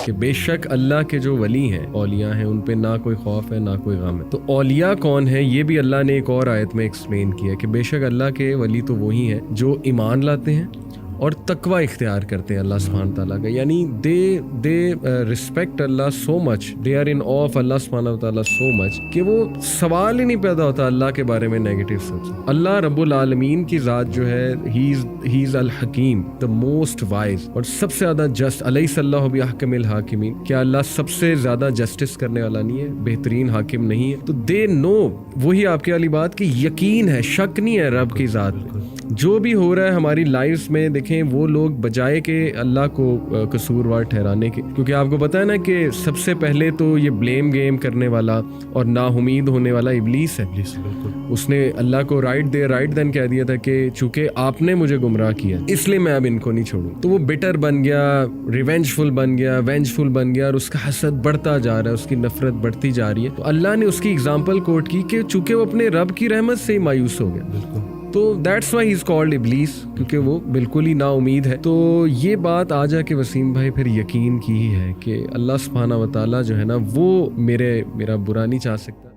کہ بے شک اللہ کے جو ولی ہیں، اولیاء ہیں، ان پہ نہ کوئی خوف ہے نہ کوئی غم ہے. تو اولیاء کون ہے یہ بھی اللہ نے ایک اور آیت میں ایکسپلین کیا کہ بے شک اللہ کے ولی تو وہی ہیں جو ایمان لاتے ہیں اور تقوی اختیار کرتے ہیں اللہ سبحانہ تعالیٰ کا. یعنی دے ریسپیکٹ اللہ so much, they are in awe of اللہ سبحانہ تعالیٰ سو مچ کہ وہ سوال ہی نہیں پیدا ہوتا اللہ کے بارے میں نیگیٹو سوچ. اللہ رب العالمین کی ذات جو ہے ہی از الحکیم، دا موسٹ وائز، اور سب سے زیادہ جسٹ. الیس اللہ بأحکم الحاکمین، کیا اللہ سب سے زیادہ جسٹس کرنے والا نہیں ہے، بہترین حاکم نہیں ہے؟ تو دے نو، وہی آپ کی والی بات کہ یقین ہے، شک نہیں ہے رب کی ذات میں. جو بھی ہو رہا ہے ہماری لائفز میں، دیکھیں وہ لوگ بجائے کہ اللہ کو قصوروار ٹھہرانے کے، کیونکہ آپ کو پتہ ہے نا کہ سب سے پہلے تو یہ بلیم گیم کرنے والا اور نا امید ہونے والا ابلیس ہے. اس نے اللہ کو رائٹ دین کہہ دیا تھا کہ چونکہ آپ نے مجھے گمراہ کیا اس لیے میں اب ان کو نہیں چھوڑوں. تو وہ بٹر بن گیا، ریونجفل بن گیا، وینجفل بن گیا، اور اس کا حسد بڑھتا جا رہا ہے، اس کی نفرت بڑھتی جا رہی ہے. تو اللہ نے اس کی اگزامپل کوٹ کی کہ چونکہ وہ اپنے رب کی رحمت سے ہی مایوس ہو گیا، تو that's why he is called ابلیس، کیونکہ وہ بالکل ہی نا امید ہے. تو یہ بات آ جا کے وسیم بھائی پھر یقین کی ہی ہے کہ اللہ سبحانہ و تعالیٰ جو ہے نا وہ میرا برا نہیں چاہ سکتا.